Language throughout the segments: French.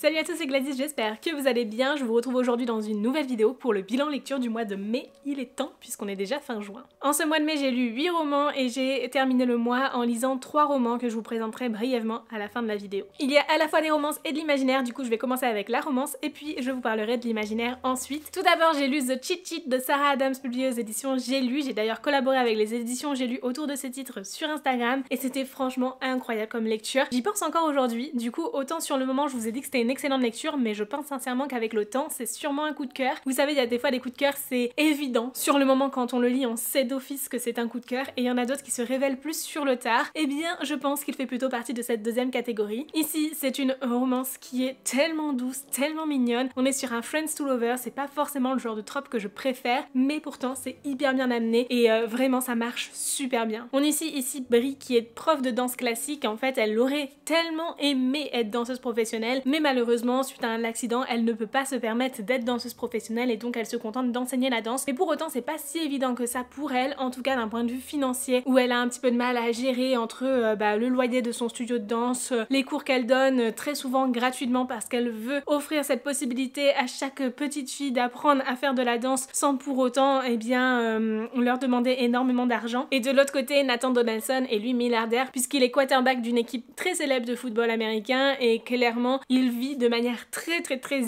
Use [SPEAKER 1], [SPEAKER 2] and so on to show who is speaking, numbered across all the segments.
[SPEAKER 1] Salut à tous, c'est Gladys, j'espère que vous allez bien. Je vous retrouve aujourd'hui dans une nouvelle vidéo pour le bilan lecture du mois de mai. Il est temps puisqu'on est déjà fin juin. En ce mois de mai, j'ai lu 8 romans et j'ai terminé le mois en lisant 3 romans que je vous présenterai brièvement à la fin de la vidéo. Il y a à la fois des romances et de l'imaginaire, du coup je vais commencer avec la romance et puis je vous parlerai de l'imaginaire ensuite. Tout d'abord, j'ai lu The Cheat Sheet de Sarah Adams publié aux éditions J'ai lu. J'ai d'ailleurs collaboré avec les éditions J'ai lu autour de ce titre sur Instagram et c'était franchement incroyable comme lecture. J'y pense encore aujourd'hui, du coup autant sur le moment je vous ai dit que c'était une excellente lecture, mais je pense sincèrement qu'avec le temps c'est sûrement un coup de cœur. Vous savez, il y a des fois des coups de cœur, c'est évident. Sur le moment quand on le lit, on sait d'office que c'est un coup de cœur et il y en a d'autres qui se révèlent plus sur le tard. Eh bien je pense qu'il fait plutôt partie de cette deuxième catégorie. Ici c'est une romance qui est tellement douce, tellement mignonne. On est sur un Friends to Lovers, c'est pas forcément le genre de trope que je préfère, mais pourtant c'est hyper bien amené et vraiment ça marche super bien. On est ici Brie qui est prof de danse classique. En fait elle aurait tellement aimé être danseuse professionnelle, mais malheureusement suite à un accident elle ne peut pas se permettre d'être danseuse professionnelle et donc elle se contente d'enseigner la danse. Mais pour autant c'est pas si évident que ça pour elle, en tout cas d'un point de vue financier, où elle a un petit peu de mal à gérer entre le loyer de son studio de danse, les cours qu'elle donne très souvent gratuitement parce qu'elle veut offrir cette possibilité à chaque petite fille d'apprendre à faire de la danse sans pour autant leur demander énormément d'argent. Et de l'autre côté, Nathan Donaldson est lui milliardaire puisqu'il est quarterback d'une équipe très célèbre de football américain et clairement il vit de manière très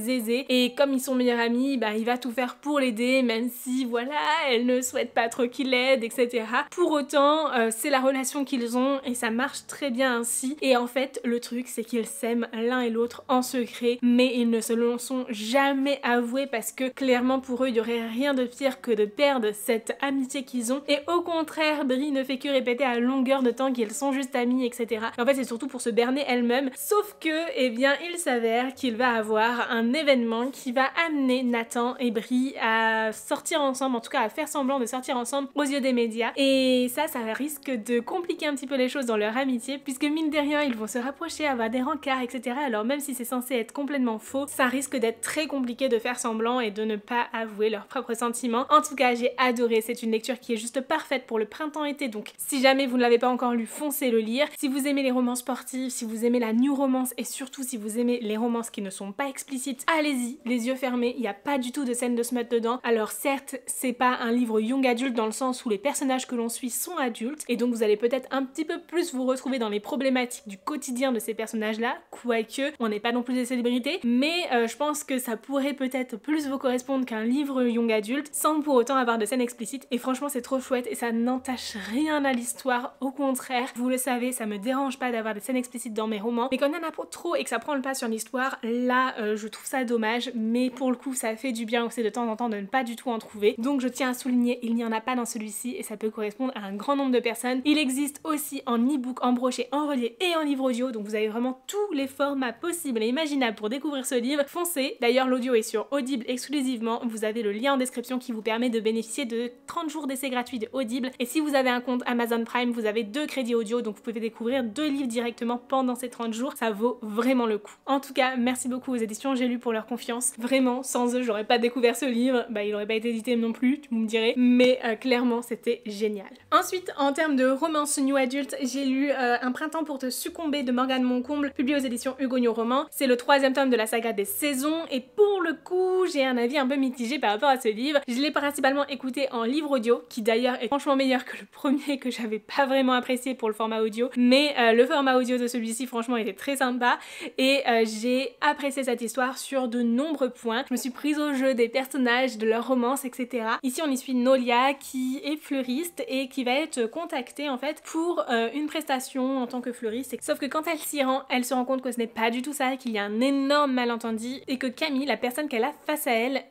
[SPEAKER 1] aisée et comme ils sont meilleurs amis, il va tout faire pour l'aider même si voilà, elle ne souhaite pas trop qu'il l'aide, etc. Pour autant, c'est la relation qu'ils ont et ça marche très bien ainsi. Et en fait, le truc c'est qu'ils s'aiment l'un et l'autre en secret, mais ils ne se le sont jamais avoué parce que clairement pour eux, il y aurait rien de pire que de perdre cette amitié qu'ils ont. Et au contraire, Brie ne fait que répéter à longueur de temps qu'ils sont juste amis, etc. Et en fait, c'est surtout pour se berner elle-même. Sauf que, eh bien, il s'avère qu'il va avoir un événement qui va amener Nathan et Brie à sortir ensemble, en tout cas à faire semblant de sortir ensemble aux yeux des médias. Et ça risque de compliquer un petit peu les choses dans leur amitié, puisque mine de rien, ils vont se rapprocher, avoir des rencarts, etc. Alors même si c'est censé être complètement faux, ça risque d'être très compliqué de faire semblant et de ne pas avouer leurs propres sentiments. En tout cas, j'ai adoré, c'est une lecture qui est juste parfaite pour le printemps-été, donc si jamais vous ne l'avez pas encore lu, foncez le lire. Si vous aimez les romans sportives, si vous aimez la new romance et surtout si vous aimez les romances qui ne sont pas explicites, allez-y, les yeux fermés, il n'y a pas du tout de scène de smut dedans. Alors certes, c'est pas un livre young adulte dans le sens où les personnages que l'on suit sont adultes et donc vous allez peut-être un petit peu plus vous retrouver dans les problématiques du quotidien de ces personnages-là, quoique on n'est pas non plus des célébrités, mais je pense que ça pourrait peut-être plus vous correspondre qu'un livre young adulte sans pour autant avoir de scènes explicites et franchement c'est trop chouette et ça n'entache rien à l'histoire, au contraire, vous le savez, ça me dérange pas d'avoir des scènes explicites dans mes romans, mais quand il y en a pas trop et que ça prend le pas sur l'histoire, là je trouve ça dommage, mais pour le coup ça fait du bien aussi de temps en temps de ne pas du tout en trouver, donc je tiens à souligner, il n'y en a pas dans celui-ci et ça peut correspondre à un grand nombre de personnes. Il existe aussi en e-book, en brochet, en relié et en livre audio, donc vous avez vraiment tous les formats possibles et imaginables pour découvrir ce livre, foncez. D'ailleurs l'audio est sur Audible exclusivement, vous avez le lien en description qui vous permet de bénéficier de 30 jours d'essai gratuit de Audible et si vous avez un compte Amazon Prime, vous avez 2 crédits audio, donc vous pouvez découvrir 2 livres directement pendant ces 30 jours, ça vaut vraiment le coup. En tout cas, merci beaucoup aux éditions J'ai lu pour leur confiance, vraiment, sans eux j'aurais pas découvert ce livre, il aurait pas été édité non plus, vous me direz, mais clairement c'était génial. Ensuite, en termes de romance new adulte, j'ai lu Un printemps pour te succomber de Morgane Moncomble, publié aux éditions Hugo New Roman. C'est le 3e tome de la saga des saisons et pour le coup, j'ai un avis un peu mitigé par rapport à ce livre. Je l'ai principalement écouté en livre audio, qui d'ailleurs est franchement meilleur que le premier que j'avais pas vraiment apprécié pour le format audio, mais le format audio de celui-ci franchement était très sympa et j'ai apprécié cette histoire sur de nombreux points. Je me suis prise au jeu des personnages, de leur romance, etc. Ici on y suit Nolia qui est fleuriste et qui va être contactée en fait pour une prestation en tant que fleuriste, sauf que quand elle s'y rend, elle se rend compte que ce n'est pas du tout ça, qu'il y a un énorme malentendu et que Camille, la personne qu'elle a face à elle,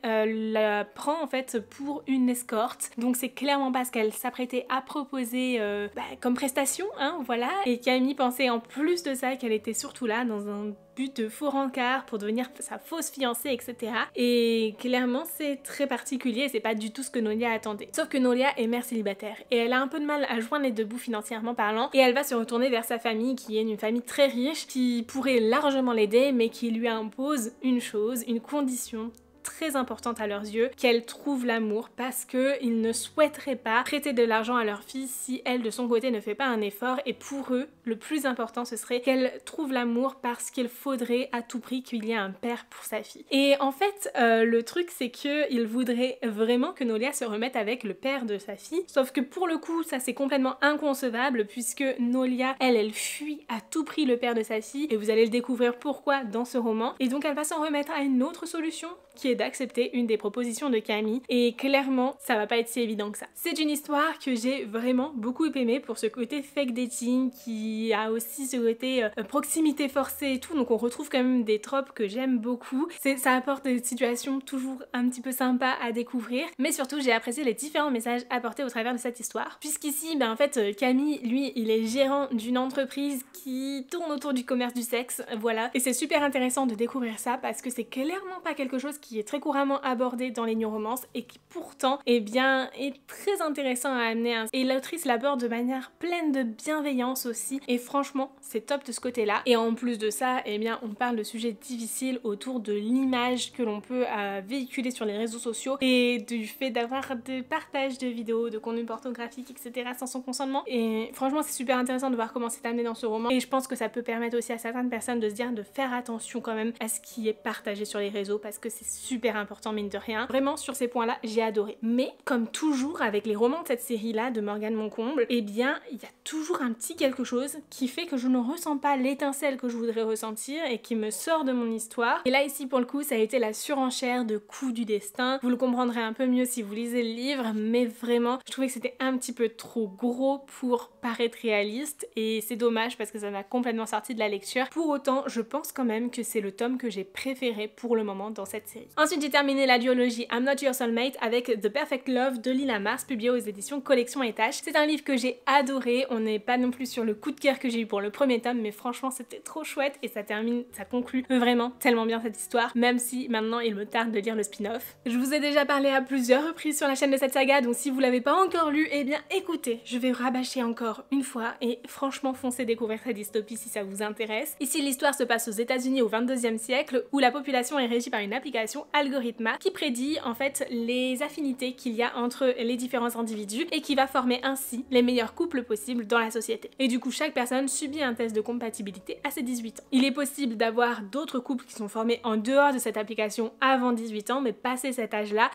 [SPEAKER 1] la prend en fait pour une escorte, donc c'est clairement pas ce qu'elle s'apprêtait à proposer comme prestation, hein, voilà, et Camille pensait en plus de ça qu'elle était surtout là dans un but de faux rencard pour devenir sa fausse fiancée, etc. Et clairement c'est très particulier et c'est pas du tout ce que Nolia attendait. Sauf que Nolia est mère célibataire et elle a un peu de mal à joindre les deux bouts financièrement parlant et elle va se retourner vers sa famille qui est une famille très riche qui pourrait largement l'aider mais qui lui impose une chose, une condition très importante à leurs yeux qu'elle trouve l'amour parce qu'ils ne souhaiteraient pas prêter de l'argent à leur fille si elle de son côté ne fait pas un effort, et pour eux le plus important ce serait qu'elle trouve l'amour parce qu'il faudrait à tout prix qu'il y ait un père pour sa fille. Et en fait le truc c'est qu'ils voudraient vraiment que Nolia se remette avec le père de sa fille, sauf que pour le coup ça c'est complètement inconcevable puisque Nolia elle fuit à tout prix le père de sa fille, et vous allez le découvrir pourquoi dans ce roman, et donc elle va s'en remettre à une autre solution qui est d'accepter une des propositions de Camille, et clairement ça va pas être si évident que ça. C'est une histoire que j'ai vraiment beaucoup aimée pour ce côté fake dating qui a aussi ce côté proximité forcée et tout, donc on retrouve quand même des tropes que j'aime beaucoup. Ça apporte des situations toujours un petit peu sympas à découvrir, mais surtout j'ai apprécié les différents messages apportés au travers de cette histoire, puisqu'ici en fait Camille lui il est gérant d'une entreprise qui tourne autour du commerce du sexe, voilà, et c'est super intéressant de découvrir ça parce que c'est clairement pas quelque chose qui est très couramment abordé dans les new romances et qui pourtant est très intéressant à amener, et l'autrice l'aborde de manière pleine de bienveillance aussi, et franchement c'est top de ce côté là. Et en plus de ça on parle de sujets difficiles autour de l'image que l'on peut véhiculer sur les réseaux sociaux et du fait d'avoir de partage de vidéos, de contenu pornographique etc. sans son consentement, et franchement c'est super intéressant de voir comment c'est amené dans ce roman, et je pense que ça peut permettre aussi à certaines personnes de se dire de faire attention quand même à ce qui est partagé sur les réseaux parce que c'est super important mine de rien. Vraiment sur ces points là j'ai adoré. Mais comme toujours avec les romans de cette série là de Morgane Moncomble, il y a toujours un petit quelque chose qui fait que je ne ressens pas l'étincelle que je voudrais ressentir et qui me sort de mon histoire. Et là ici pour le coup ça a été la surenchère de coups du destin. Vous le comprendrez un peu mieux si vous lisez le livre, mais vraiment je trouvais que c'était un petit peu trop gros pour paraître réaliste, et c'est dommage parce que ça m'a complètement sorti de la lecture. Pour autant je pense quand même que c'est le tome que j'ai préféré pour le moment dans cette série. Ensuite j'ai terminé la duologie I'm Not Your Soulmate avec The Perfect Love de Lila Mars, publié aux éditions Collection Étage. C'est un livre que j'ai adoré, on n'est pas non plus sur le coup de cœur que j'ai eu pour le premier tome, mais franchement c'était trop chouette et ça conclut vraiment tellement bien cette histoire, même si maintenant il me tarde de lire le spin-off. Je vous ai déjà parlé à plusieurs reprises sur la chaîne de cette saga, donc si vous l'avez pas encore lu, écoutez, je vais rabâcher encore une fois, et franchement foncez découvrir cette dystopie si ça vous intéresse. Ici l'histoire se passe aux États-Unis au 22e siècle, où la population est régie par une application Algorithma qui prédit en fait les affinités qu'il y a entre les différents individus et qui va former ainsi les meilleurs couples possibles dans la société. Et du coup chaque personne subit un test de compatibilité à ses 18 ans. Il est possible d'avoir d'autres couples qui sont formés en dehors de cette application avant 18 ans, mais passé cet âge-là,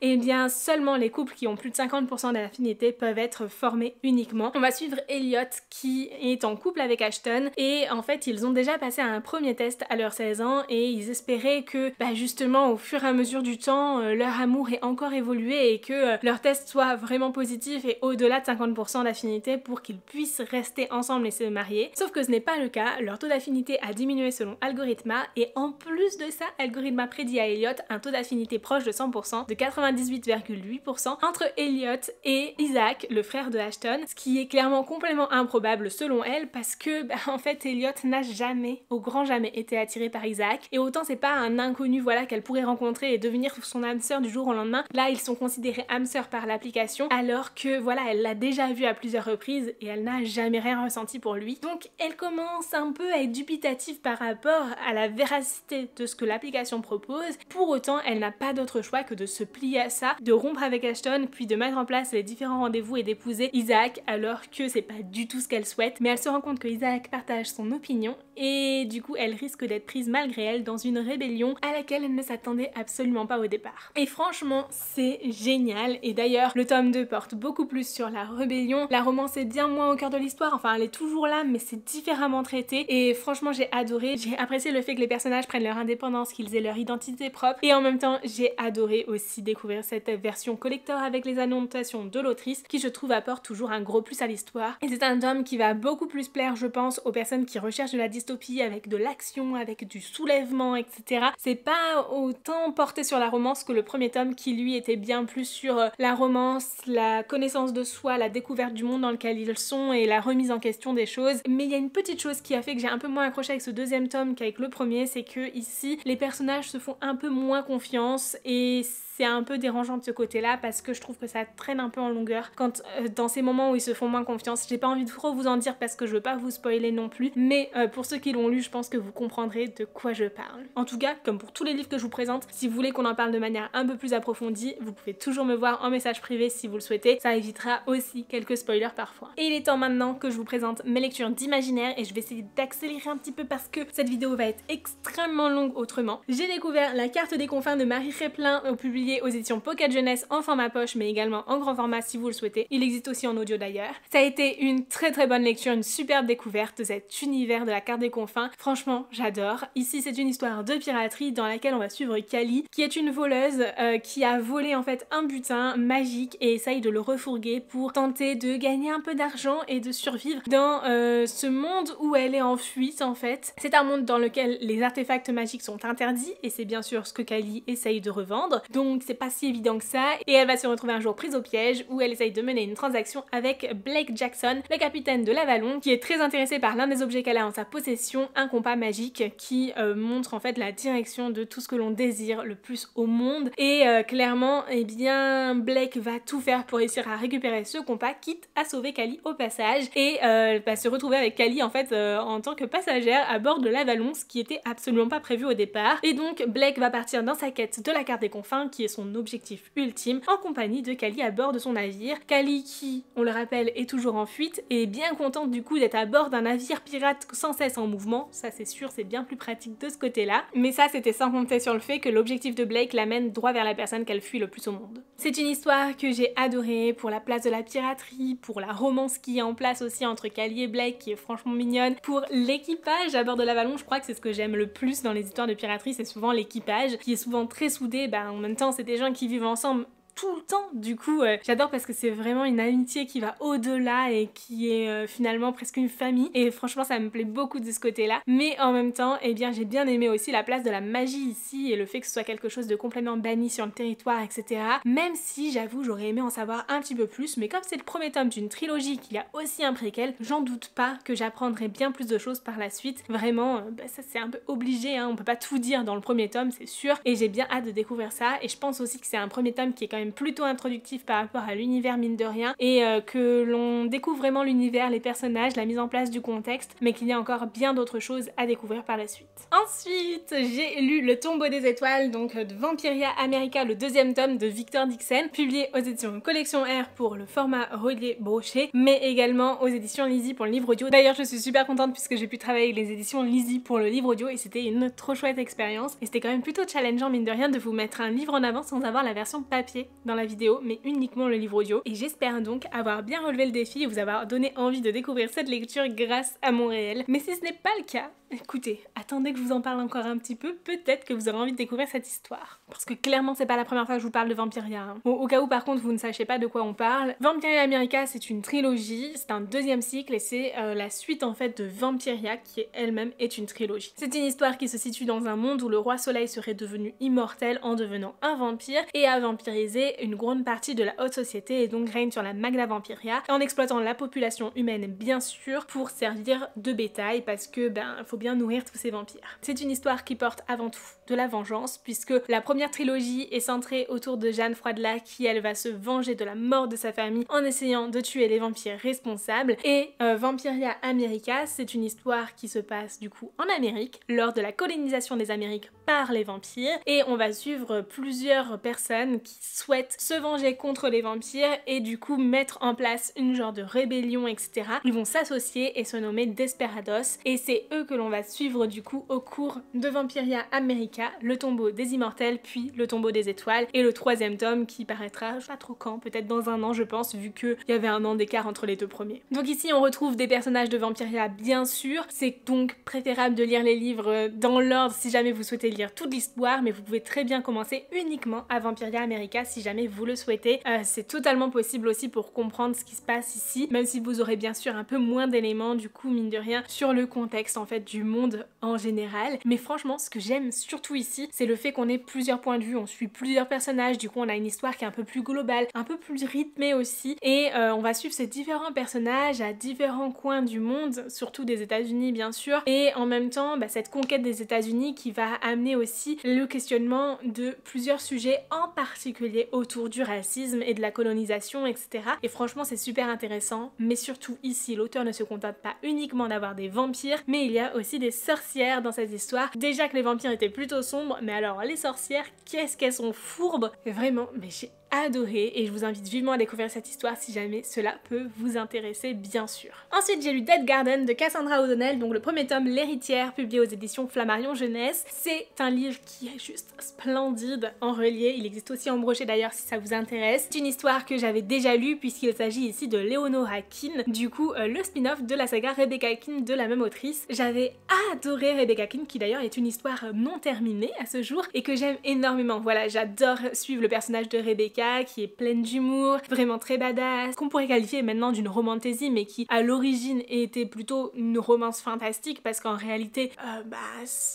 [SPEAKER 1] seulement les couples qui ont plus de 50% d'affinité peuvent être formés uniquement. On va suivre Elliot qui est en couple avec Ashton, et en fait ils ont déjà passé un premier test à leurs 16 ans et ils espéraient que justement au fur et à mesure du temps leur amour ait encore évolué et que leur test soit vraiment positif et au-delà de 50% d'affinité pour qu'ils puissent rester ensemble et se marier. Sauf que ce n'est pas le cas, leur taux d'affinité a diminué selon Algorithma, et en plus de ça Algorithma prédit à Elliot un taux d'affinité proche de 100%, de 98,8% entre Elliot et Isaac, le frère de Ashton, ce qui est clairement complètement improbable selon elle parce que en fait Elliot n'a jamais, au grand jamais, été attiré par Isaac, et autant c'est pas un inconnu qu'elle pourrait rencontrer et devenir son âme sœur du jour au lendemain. Là ils sont considérés âme sœur par l'application, alors que elle l'a déjà vu à plusieurs reprises et elle n'a jamais rien ressenti pour lui. Donc elle commence un peu à être dubitative par rapport à la véracité de ce que l'application propose. Pour autant elle n'a pas d'autre choix que de se plier à ça, de rompre avec Ashton, puis de mettre en place les différents rendez-vous et d'épouser Isaac, alors que c'est pas du tout ce qu'elle souhaite. Mais elle se rend compte que Isaac partage son opinion et du coup elle risque d'être prise malgré elle dans une rébellion à laquelle elle ne s'attendait absolument pas au départ. Et franchement c'est génial, et d'ailleurs le tome 2 porte beaucoup plus sur la rébellion. La romance est bien moins au cœur de l'histoire, enfin elle est toujours là mais c'est différemment traité, et franchement j'ai adoré. J'ai apprécié le fait que les personnages prennent leur indépendance, qu'ils aient leur identité propre, et en même temps j'ai adoré aussi découvrir cette version collector avec les annotations de l'autrice qui je trouve apporte toujours un gros plus à l'histoire. Et c'est un tome qui va beaucoup plus plaire je pense aux personnes qui recherchent de la dystopie avec de l'action, avec du soulèvement etc. C'est pas autant porté sur la romance que le premier tome qui lui était bien plus sur la romance, la connaissance de soi, la découverte du monde dans lequel ils sont et la remise en question des choses. Mais il y a une petite chose qui a fait que j'ai un peu moins accroché avec ce deuxième tome qu'avec le premier, c'est que ici les personnages se font un peu moins confiance, et c'est un peu dérangeant de ce côté-là parce que je trouve que ça traîne un peu en longueur quand dans ces moments où ils se font moins confiance. J'ai pas envie de trop vous en dire parce que je veux pas vous spoiler non plus, mais pour ceux qui l'ont lu, je pense que vous comprendrez de quoi je parle. En tout cas, comme pour tous les livres que je vous présente, Si vous voulez qu'on en parle de manière un peu plus approfondie, vous pouvez toujours me voir en message privé si vous le souhaitez, ça évitera aussi quelques spoilers parfois. Et il est temps maintenant que je vous présente mes lectures d'imaginaire et je vais essayer d'accélérer un petit peu parce que cette vidéo va être extrêmement longue autrement. J'ai découvert La carte des confins de Marie Replin, publié aux éditions Pocket Jeunesse en format poche mais également en grand format si vous le souhaitez. Il existe aussi en audio d'ailleurs. Ça a été une très bonne lecture, une superbe découverte de cet univers de La carte des confins. Franchement, j'adore. Ici, c'est une histoire de piraterie dans laquelle on va suivre Kali, qui est une voleuse qui a volé en fait un butin magique et essaye de le refourguer pour tenter de gagner un peu d'argent et de survivre dans ce monde où elle est en fuite en fait. C'est un monde dans lequel les artefacts magiques sont interdits et c'est bien sûr ce que Kali essaye de revendre, donc c'est pas si évident que ça et elle va se retrouver un jour prise au piège où elle essaye de mener une transaction avec Blake Jackson, le capitaine de l'Avalon, qui est très intéressé par l'un des objets qu'elle a en sa possession, un compas magique qui montre en fait la direction de tout ce que l'on désire le plus au monde et clairement eh bien Blake va tout faire pour réussir à récupérer ce compas, quitte à sauver Kali au passage et va se retrouver avec Kali en fait en tant que passagère à bord de l'Avalon, ce qui était absolument pas prévu au départ. Et donc Blake va partir dans sa quête de la carte des confins qui est son objectif ultime en compagnie de Kali à bord de son navire. Kali qui, on le rappelle, est toujours en fuite et est bien contente du coup d'être à bord d'un navire pirate sans cesse en mouvement, ça c'est sûr, c'est bien plus pratique de ce côté-là, mais ça c'était sans compter sur le fait que l'objectif de Blake l'amène droit vers la personne qu'elle fuit le plus au monde. C'est une histoire que j'ai adorée pour la place de la piraterie, pour la romance qui est en place aussi entre Kali et Blake qui est franchement mignonne, pour l'équipage à bord de l'Avalon. Je crois que c'est ce que j'aime le plus dans les histoires de piraterie, c'est souvent l'équipage qui est souvent très soudé, en même temps c'est des gens qui vivent ensemble tout le temps. Du coup, j'adore parce que c'est vraiment une amitié qui va au-delà et qui est finalement presque une famille. Et franchement, ça me plaît beaucoup de ce côté-là. Mais en même temps, eh bien, j'ai bien aimé aussi la place de la magie ici et le fait que ce soit quelque chose de complètement banni sur le territoire, etc. Même si, j'avoue, j'aurais aimé en savoir un petit peu plus. Mais comme c'est le premier tome d'une trilogie qu'il y a aussi un préquel, j'en doute pas que j'apprendrai bien plus de choses par la suite. Vraiment, ça c'est un peu obligé, hein. On peut pas tout dire dans le premier tome, c'est sûr. Et j'ai bien hâte de découvrir ça. Et je pense aussi que c'est un premier tome qui est quand même plutôt introductif par rapport à l'univers mine de rien et que l'on découvre vraiment l'univers, les personnages, la mise en place du contexte, mais qu'il y a encore bien d'autres choses à découvrir par la suite. Ensuite, j'ai lu Le tombeau des étoiles, donc de Vampiria America, le deuxième tome de Victor Dixon, publié aux éditions Collection R pour le format relié broché, mais également aux éditions Lizzie pour le livre audio. D'ailleurs, je suis super contente puisque j'ai pu travailler avec les éditions Lizzie pour le livre audio et c'était une trop chouette expérience. Et c'était quand même plutôt challengeant mine de rien de vous mettre un livre en avant sans avoir la version papier dans la vidéo, mais uniquement le livre audio. Et j'espère donc avoir bien relevé le défi et vous avoir donné envie de découvrir cette lecture grâce à mon réel. Mais si ce n'est pas le cas, écoutez, attendez que je vous en parle encore un petit peu, peut-être que vous aurez envie de découvrir cette histoire. Parce que clairement c'est pas la première fois que je vous parle de Vampiria. Hein. Bon, au cas où par contre vous ne sachiez pas de quoi on parle, Vampiria America c'est une trilogie, c'est un deuxième cycle et c'est la suite en fait de Vampiria qui elle-même est une trilogie. C'est une histoire qui se situe dans un monde où le roi soleil serait devenu immortel en devenant un vampire et a vampirisé une grande partie de la haute société et donc règne sur la Magna Vampiria en exploitant la population humaine bien sûr pour servir de bétail parce que faut bien nourrir tous ces vampires. C'est une histoire qui porte avant tout de la vengeance puisque la première trilogie est centrée autour de Jeanne Froidelas qui elle va se venger de la mort de sa famille en essayant de tuer les vampires responsables et Vampiria America c'est une histoire qui se passe du coup en Amérique lors de la colonisation des Amériques par les vampires et on va suivre plusieurs personnes qui souhaitent se venger contre les vampires et du coup mettre en place une genre de rébellion etc. Ils vont s'associer et se nommer Desperados et c'est eux que l'on va suivre du coup au cours de Vampiria America, le tombeau des immortels puis le tombeau des étoiles et le troisième tome qui paraîtra, je sais pas trop quand, peut-être dans un an je pense vu qu'il y avait un an d'écart entre les deux premiers. Donc ici on retrouve des personnages de Vampiria bien sûr, c'est donc préférable de lire les livres dans l'ordre si jamais vous souhaitez lire toute l'histoire mais vous pouvez très bien commencer uniquement à Vampiria America si jamais vous le souhaitez. C'est totalement possible aussi pour comprendre ce qui se passe ici, même si vous aurez bien sûr un peu moins d'éléments du coup mine de rien sur le contexte en fait du monde en général. Mais franchement ce que j'aime surtout ici c'est le fait qu'on ait plusieurs points de vue, on suit plusieurs personnages, du coup on a une histoire qui est un peu plus globale, un peu plus rythmée aussi et on va suivre ces différents personnages à différents coins du monde, surtout des États-Unis bien sûr, et en même temps cette conquête des États-Unis qui va amener aussi le questionnement de plusieurs sujets, en particulier est autour du racisme et de la colonisation, etc. Et franchement c'est super intéressant, mais surtout ici l'auteur ne se contente pas uniquement d'avoir des vampires, mais il y a aussi des sorcières dans cette histoire. Déjà que les vampires étaient plutôt sombres, mais alors les sorcières, qu'est-ce qu'elles sont fourbes! Vraiment, mais j'ai adoré et je vous invite vivement à découvrir cette histoire si jamais cela peut vous intéresser bien sûr. Ensuite j'ai lu Dead Garden de Cassandra O'Donnell, donc le premier tome L'Héritière, publié aux éditions Flammarion Jeunesse. C'est un livre qui est juste splendide en relié, il existe aussi en brochet d'ailleurs si ça vous intéresse. C'est une histoire que j'avais déjà lue puisqu'il s'agit ici de Leonora Keane, du coup le spin-off de la saga Rebecca Keane de la même autrice. J'avais adoré Rebecca Keane qui d'ailleurs est une histoire non terminée à ce jour et que j'aime énormément. Voilà, j'adore suivre le personnage de Rebecca qui est pleine d'humour, vraiment très badass, qu'on pourrait qualifier maintenant d'une romantasy mais qui à l'origine était plutôt une romance fantastique parce qu'en réalité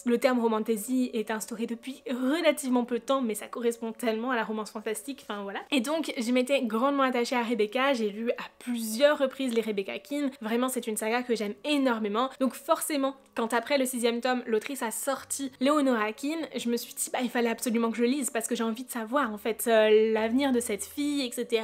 [SPEAKER 1] le terme romantasy est instauré depuis relativement peu de temps mais ça correspond tellement à la romance fantastique, enfin voilà. Et donc je m'étais grandement attachée à Rebecca, j'ai lu à plusieurs reprises les Rebecca Keane, vraiment c'est une saga que j'aime énormément, donc forcément quand après le 6e tome l'autrice a sorti Leonora Keane, je me suis dit il fallait absolument que je lise parce que j'ai envie de savoir en fait l'avenir de cette fille, etc.,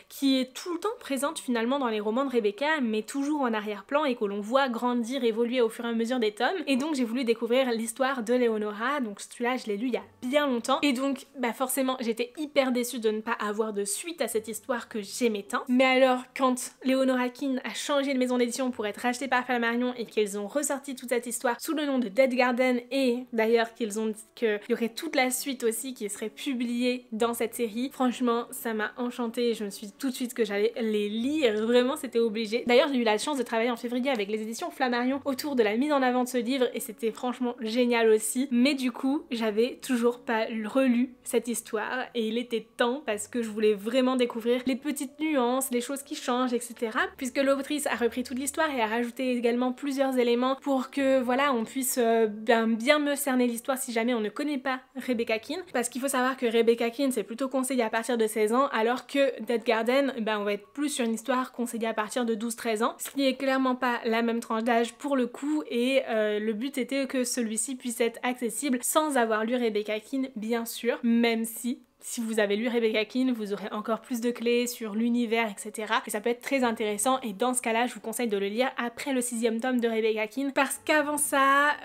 [SPEAKER 1] qui est tout le temps présente finalement dans les romans de Rebecca, mais toujours en arrière-plan et que l'on voit grandir, évoluer au fur et à mesure des tomes. Et donc j'ai voulu découvrir l'histoire de Leonora, donc celui-là je l'ai lu il y a bien longtemps, et donc forcément j'étais hyper déçue de ne pas avoir de suite à cette histoire que j'aimais tant. Mais alors quand Leonora Keane a changé de maison d'édition pour être rachetée par Flammarion et qu'ils ont ressorti toute cette histoire sous le nom de Dead Garden, et d'ailleurs qu'ils ont dit qu'il y aurait toute la suite aussi qui serait publiée dans cette série, franchement ça m'a enchantée, je me suis dit tout de suite que j'allais les lire, vraiment c'était obligé. D'ailleurs j'ai eu la chance de travailler en février avec les éditions Flammarion autour de la mise en avant de ce livre et c'était franchement génial aussi, mais du coup j'avais toujours pas relu cette histoire et il était temps parce que je voulais vraiment découvrir les petites nuances, les choses qui changent, etc. Puisque l'autrice a repris toute l'histoire et a rajouté également plusieurs éléments pour que voilà on puisse bien me cerner l'histoire si jamais on ne connaît pas Rebecca Keane, parce qu'il faut savoir que Rebecca Keane c'est plutôt conseillé à partir de 16 ans alors que Dead Garden on va être plus sur une histoire conseillée à partir de 12-13 ans, ce qui est clairement pas la même tranche d'âge pour le coup et le but était que celui-ci puisse être accessible sans avoir lu Rebecca Keane bien sûr, même si vous avez lu Rebecca Keane, vous aurez encore plus de clés sur l'univers, etc. Et ça peut être très intéressant et dans ce cas-là, je vous conseille de le lire après le 6e tome de Rebecca Keane parce qu'avant ça,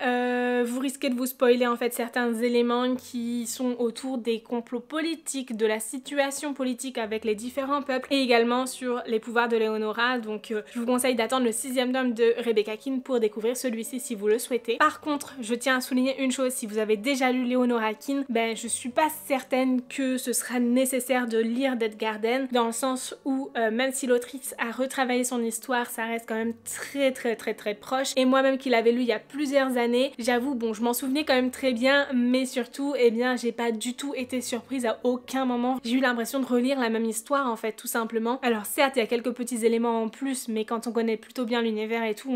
[SPEAKER 1] vous risquez de vous spoiler en fait certains éléments qui sont autour des complots politiques, de la situation politique avec les différents peuples et également sur les pouvoirs de Leonora. Donc je vous conseille d'attendre le 6e tome de Rebecca Keane pour découvrir celui-ci si vous le souhaitez. Par contre, je tiens à souligner une chose, si vous avez déjà lu Leonora Keane, je suis pas certaine que ce sera nécessaire de lire Dead Garden dans le sens où même si l'autrice a retravaillé son histoire, ça reste quand même très proche et moi-même qui l'avais lu il y a plusieurs années, j'avoue je m'en souvenais quand même très bien mais surtout j'ai pas du tout été surprise à aucun moment. J'ai eu l'impression de relire la même histoire en fait tout simplement. Alors certes il y a quelques petits éléments en plus mais quand on connaît plutôt bien l'univers et tout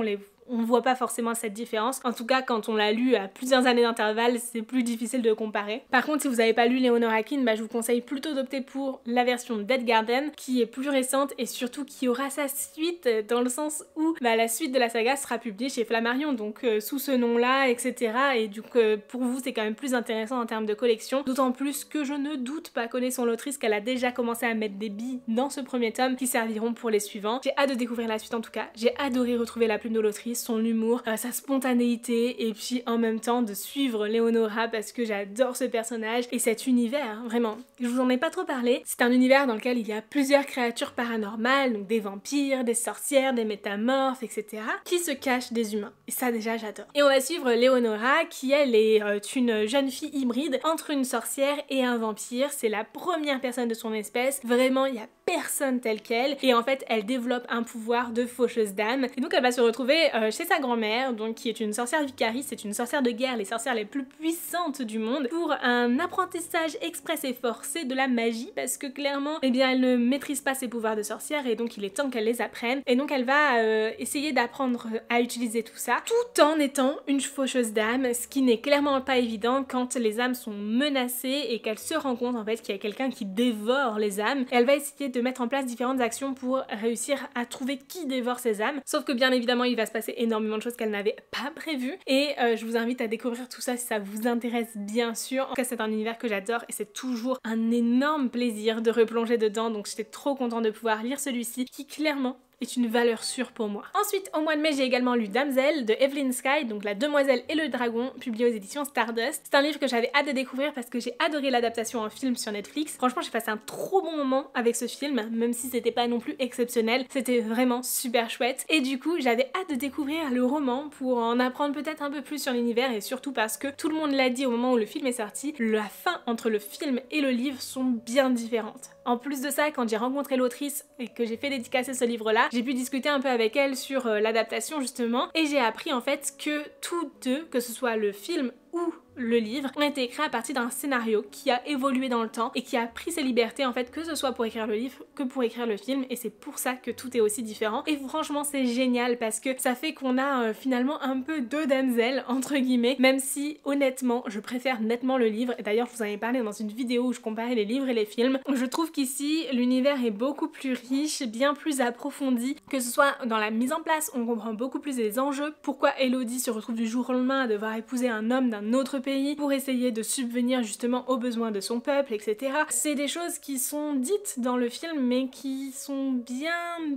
[SPEAKER 1] on voit pas forcément cette différence. En tout cas, quand on l'a lu à plusieurs années d'intervalle, c'est plus difficile de comparer. Par contre, si vous n'avez pas lu Leonora Keane, je vous conseille plutôt d'opter pour la version Dead Garden, qui est plus récente et surtout qui aura sa suite, dans le sens où la suite de la saga sera publiée chez Flammarion, donc sous ce nom-là, etc. Et donc pour vous, c'est quand même plus intéressant en termes de collection, d'autant plus que je ne doute pas, connaissant l'autrice, qu'elle a déjà commencé à mettre des billes dans ce premier tome qui serviront pour les suivants. J'ai hâte de découvrir la suite en tout cas. J'ai adoré retrouver la plume de l'autrice, son humour, sa spontanéité et puis en même temps de suivre Leonora parce que j'adore ce personnage et cet univers, vraiment. Je vous en ai pas trop parlé, c'est un univers dans lequel il y a plusieurs créatures paranormales, donc des vampires, des sorcières, des métamorphes, etc. qui se cachent des humains. Et ça déjà j'adore. Et on va suivre Leonora qui elle est une jeune fille hybride entre une sorcière et un vampire. C'est la première personne de son espèce, vraiment il y a personne telle qu'elle et en fait elle développe un pouvoir de faucheuse d'âme et donc elle va se retrouver chez sa grand-mère, donc qui est une sorcière vicariste, c'est une sorcière de guerre, les sorcières les plus puissantes du monde, pour un apprentissage express et forcé de la magie parce que clairement elle ne maîtrise pas ses pouvoirs de sorcière et donc il est temps qu'elle les apprenne et donc elle va essayer d'apprendre à utiliser tout ça tout en étant une faucheuse d'âme, ce qui n'est clairement pas évident quand les âmes sont menacées et qu'elle se rend compte en fait qu'il y a quelqu'un qui dévore les âmes et elle va essayer de mettre en place différentes actions pour réussir à trouver qui dévore ses âmes. Sauf que bien évidemment il va se passer énormément de choses qu'elle n'avait pas prévues et je vous invite à découvrir tout ça si ça vous intéresse bien sûr. En tout cas c'est un univers que j'adore et c'est toujours un énorme plaisir de replonger dedans, donc j'étais trop contente de pouvoir lire celui-ci qui clairement est une valeur sûre pour moi. Ensuite, au mois de mai, j'ai également lu Damsel de Evelyn Sky, donc La Demoiselle et le Dragon, publié aux éditions Stardust. C'est un livre que j'avais hâte de découvrir parce que j'ai adoré l'adaptation en film sur Netflix. Franchement, j'ai passé un trop bon moment avec ce film, même si c'était pas non plus exceptionnel. C'était vraiment super chouette. Et du coup, j'avais hâte de découvrir le roman pour en apprendre peut-être un peu plus sur l'univers et surtout parce que tout le monde l'a dit au moment où le film est sorti, la fin entre le film et le livre sont bien différentes. En plus de ça, quand j'ai rencontré l'autrice et que j'ai fait dédicacer ce livre-là, j'ai pu discuter un peu avec elle sur l'adaptation justement et j'ai appris en fait que tous deux, que ce soit le film ou le livre, ont été écrits à partir d'un scénario qui a évolué dans le temps et qui a pris ses libertés en fait, que ce soit pour écrire le livre que pour écrire le film, et c'est pour ça que tout est aussi différent. Et franchement c'est génial parce que ça fait qu'on a finalement un peu deux Damsel entre guillemets, même si honnêtement je préfère nettement le livre. Et d'ailleurs je vous en ai parlé dans une vidéo où je comparais les livres et les films. Je trouve qu'ici l'univers est beaucoup plus riche, bien plus approfondi, que ce soit dans la mise en place, on comprend beaucoup plus les enjeux, pourquoi Elodie se retrouve du jour au lendemain à devoir épouser un homme d'un autre pays pour essayer de subvenir justement aux besoins de son peuple, etc. C'est des choses qui sont dites dans le film mais qui sont bien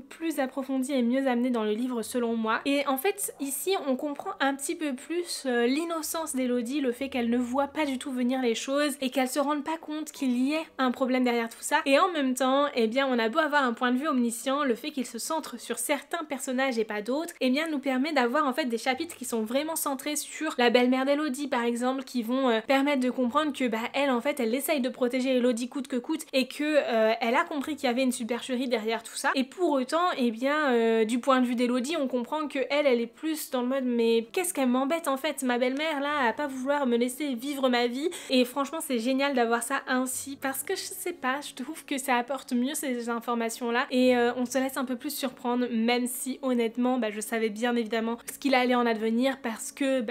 [SPEAKER 1] plus approfondies et mieux amenées dans le livre selon moi. Et en fait ici on comprend un petit peu plus l'innocence d'Elodie, le fait qu'elle ne voit pas du tout venir les choses et qu'elle se rende pas compte qu'il y ait un problème derrière tout ça. Et en même temps, eh bien on a beau avoir un point de vue omniscient, le fait qu'il se centre sur certains personnages et pas d'autres, eh bien nous permet d'avoir en fait des chapitres qui sont vraiment centrés sur la belle-mère d'Elodie par exemple, qui vont permettre de comprendre que elle en fait elle essaye de protéger Elodie coûte que coûte et que elle a compris qu'il y avait une supercherie derrière tout ça. Et pour autant, eh bien du point de vue d'Elodie, on comprend que elle est plus dans le mode mais qu'est-ce qu'elle m'embête en fait, ma belle-mère là à pas vouloir me laisser vivre ma vie. Et franchement c'est génial d'avoir ça ainsi parce que je sais pas, je trouve que ça apporte mieux ces informations là et on se laisse un peu plus surprendre, même si honnêtement je savais bien évidemment ce qu'il allait en advenir parce que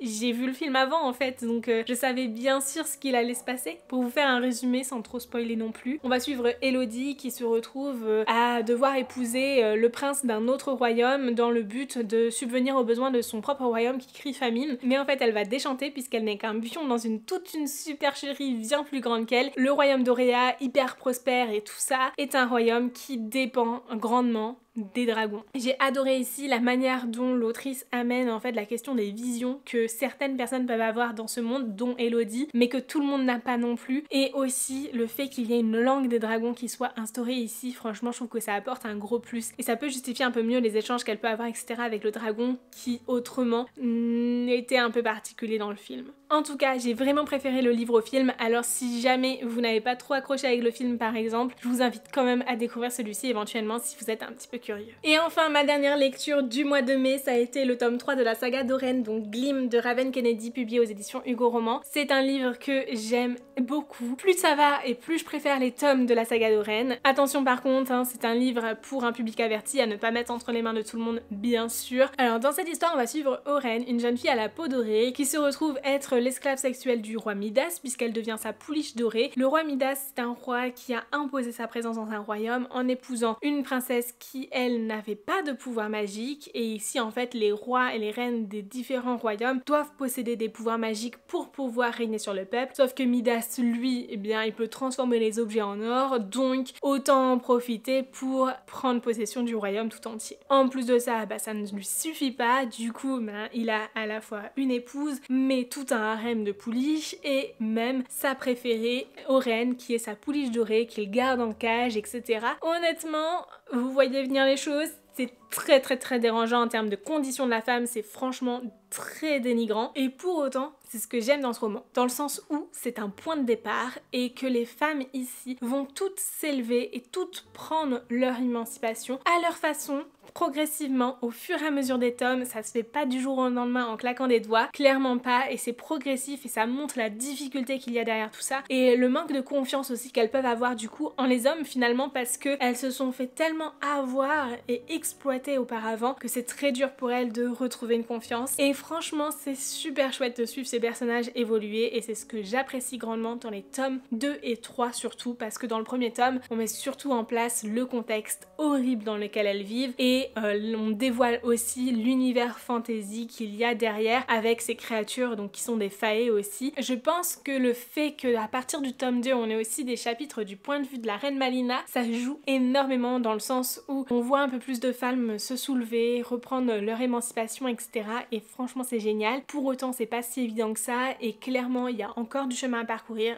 [SPEAKER 1] j'ai vu le film avant en fait, donc je savais bien sûr ce qu'il allait se passer. Pour vous faire un résumé sans trop spoiler non plus, on va suivre Elodie qui se retrouve à devoir épouser le prince d'un autre royaume dans le but de subvenir aux besoins de son propre royaume qui crie famine, mais en fait elle va déchanter puisqu'elle n'est qu'un pion dans toute une supercherie bien plus grande qu'elle. Le royaume d'Auréa, hyper prospère et tout ça, est un royaume qui dépend grandement des dragons. J'ai adoré ici la manière dont l'autrice amène en fait la question des visions que certaines personnes peuvent avoir dans ce monde, dont Elodie, mais que tout le monde n'a pas non plus, et aussi le fait qu'il y ait une langue des dragons qui soit instaurée ici. Franchement je trouve que ça apporte un gros plus et ça peut justifier un peu mieux les échanges qu'elle peut avoir etc avec le dragon qui autrement était un peu particulier dans le film. En tout cas j'ai vraiment préféré le livre au film, alors si jamais vous n'avez pas trop accroché avec le film par exemple, je vous invite quand même à découvrir celui-ci éventuellement si vous êtes un petit peu curieux. Et enfin ma dernière lecture du mois de mai, ça a été le tome 3 de la saga d'Oren, donc Glim de Raven Kennedy, publié aux éditions Hugo Roman. C'est un livre que j'aime beaucoup. Plus ça va et plus je préfère les tomes de la saga d'Oren. Attention par contre, c'est un livre pour un public averti, à ne pas mettre entre les mains de tout le monde bien sûr. Alors dans cette histoire on va suivre Oren, une jeune fille à la peau dorée qui se retrouve être l'esclave sexuelle du roi Midas puisqu'elle devient sa pouliche dorée. Le roi Midas c'est un roi qui a imposé sa présence dans un royaume en épousant une princesse qui elle n'avait pas de pouvoir magique, et ici en fait les rois et les reines des différents royaumes doivent posséder des pouvoirs magiques pour pouvoir régner sur le peuple, sauf que Midas lui eh bien il peut transformer les objets en or, donc autant en profiter pour prendre possession du royaume tout entier. En plus de ça ça ne lui suffit pas, du coup il a à la fois une épouse mais tout un harem de pouliches et même sa préférée Oren qui est sa pouliche dorée qu'il garde en cage etc. Honnêtement vous voyez venir les choses, c'est très dérangeant en termes de conditions de la femme, c'est franchement très dénigrant et pour autant c'est ce que j'aime dans ce roman, dans le sens où c'est un point de départ et que les femmes ici vont toutes s'élever et toutes prendre leur émancipation à leur façon, progressivement au fur et à mesure des tomes. Ça se fait pas du jour au lendemain en claquant des doigts, clairement pas, et c'est progressif et ça montre la difficulté qu'il y a derrière tout ça et le manque de confiance aussi qu'elles peuvent avoir du coup en les hommes finalement parce que elles se sont fait tellement avoir et exploiter arrêté auparavant, que c'est très dur pour elle de retrouver une confiance. Et franchement, c'est super chouette de suivre ces personnages évoluer et c'est ce que j'apprécie grandement dans les tomes 2 et 3 surtout, parce que dans le premier tome, on met surtout en place le contexte horrible dans lequel elles vivent et on dévoile aussi l'univers fantasy qu'il y a derrière avec ces créatures donc qui sont des fae aussi. Je pense que le fait qu'à partir du tome 2 on ait aussi des chapitres du point de vue de la reine Malina, ça joue énormément dans le sens où on voit un peu plus de femmes se soulever, reprendre leur émancipation, etc. Et franchement c'est génial. Pour autant c'est pas si évident que ça et clairement il y a encore du chemin à parcourir.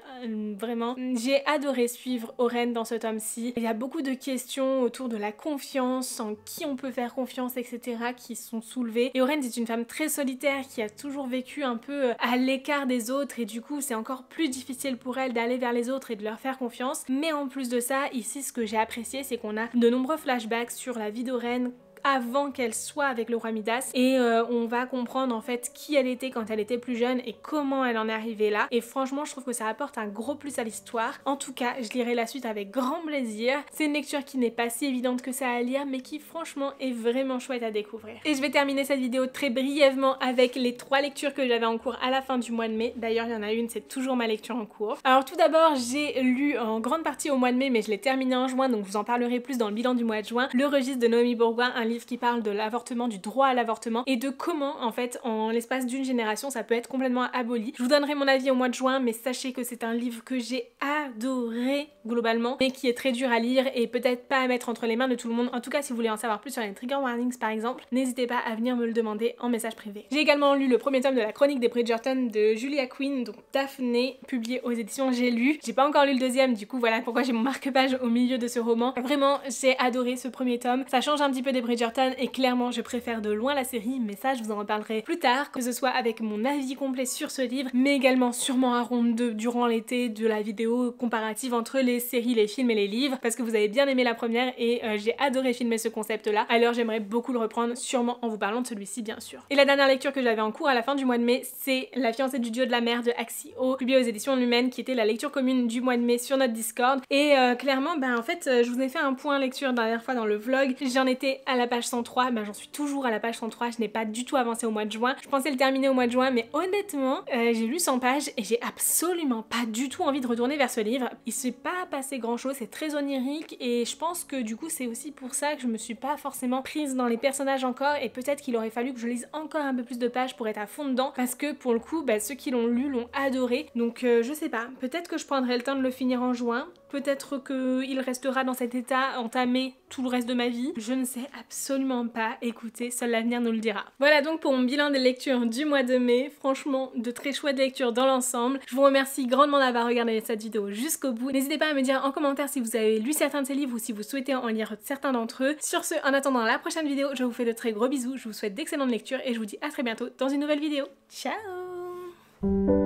[SPEAKER 1] Vraiment, j'ai adoré suivre Oren dans ce tome-ci. Il y a beaucoup de questions autour de la confiance, en qui on peut faire confiance, etc. qui sont soulevées. Et Oren c'est une femme très solitaire qui a toujours vécu un peu à l'écart des autres et du coup c'est encore plus difficile pour elle d'aller vers les autres et de leur faire confiance. Mais en plus de ça, ici ce que j'ai apprécié c'est qu'on a de nombreux flashbacks sur la vie d'Oren avant qu'elle soit avec le roi Midas et on va comprendre en fait qui elle était quand elle était plus jeune et comment elle en est arrivée là et franchement je trouve que ça apporte un gros plus à l'histoire. En tout cas je lirai la suite avec grand plaisir. C'est une lecture qui n'est pas si évidente que ça à lire mais qui franchement est vraiment chouette à découvrir. Et je vais terminer cette vidéo très brièvement avec les 3 lectures que j'avais en cours à la fin du mois de mai. D'ailleurs il y en a une, c'est toujours ma lecture en cours. Alors tout d'abord j'ai lu en grande partie au mois de mai mais je l'ai terminé en juin donc je vous en parlerai plus dans le bilan du mois de juin. Le registre de Noémie Bourgoin, un livre qui parle de l'avortement, du droit à l'avortement et de comment en fait en l'espace d'une génération ça peut être complètement aboli. Je vous donnerai mon avis au mois de juin mais sachez que c'est un livre que j'ai adoré globalement mais qui est très dur à lire et peut-être pas à mettre entre les mains de tout le monde. En tout cas si vous voulez en savoir plus sur les trigger warnings par exemple, n'hésitez pas à venir me le demander en message privé. J'ai également lu le premier tome de la chronique des Bridgerton de Julia Quinn, donc Daphné, publié aux éditions J'ai lu. J'ai pas encore lu le deuxième, du coup voilà pourquoi j'ai mon marque-page au milieu de ce roman. Vraiment j'ai adoré ce premier tome, ça change un petit peu des Bridgerton et clairement je préfère de loin la série mais ça je vous en reparlerai plus tard, que ce soit avec mon avis complet sur ce livre mais également sûrement à ronde 2 durant l'été de la vidéo comparative entre les séries, les films et les livres parce que vous avez bien aimé la première et j'ai adoré filmer ce concept là, alors j'aimerais beaucoup le reprendre sûrement en vous parlant de celui-ci bien sûr. Et la dernière lecture que j'avais en cours à la fin du mois de mai c'est La fiancée du dieu de la mer de Axio, publié aux éditions Lumen, qui était la lecture commune du mois de mai sur notre Discord et clairement en fait je vous ai fait un point lecture la dernière fois dans le vlog, j'en étais à la page 103, j'en suis toujours à la page 103, je n'ai pas du tout avancé au mois de juin, je pensais le terminer au mois de juin mais honnêtement j'ai lu 100 pages et j'ai absolument pas du tout envie de retourner vers ce livre. Il s'est pas passé grand chose, c'est très onirique et je pense que du coup c'est aussi pour ça que je me suis pas forcément prise dans les personnages encore et peut-être qu'il aurait fallu que je lise encore un peu plus de pages pour être à fond dedans parce que pour le coup ceux qui l'ont lu l'ont adoré donc je sais pas, peut-être que je prendrai le temps de le finir en juin, peut-être qu'il restera dans cet état entamé tout le reste de ma vie, je ne sais absolument pas, écoutez, seul l'avenir nous le dira. Voilà donc pour mon bilan des lectures du mois de mai, franchement de très chouettes lectures dans l'ensemble. Je vous remercie grandement d'avoir regardé cette vidéo jusqu'au bout. N'hésitez pas à me dire en commentaire si vous avez lu certains de ces livres ou si vous souhaitez en lire certains d'entre eux. Sur ce, en attendant la prochaine vidéo, je vous fais de très gros bisous, je vous souhaite d'excellentes lectures et je vous dis à très bientôt dans une nouvelle vidéo. Ciao!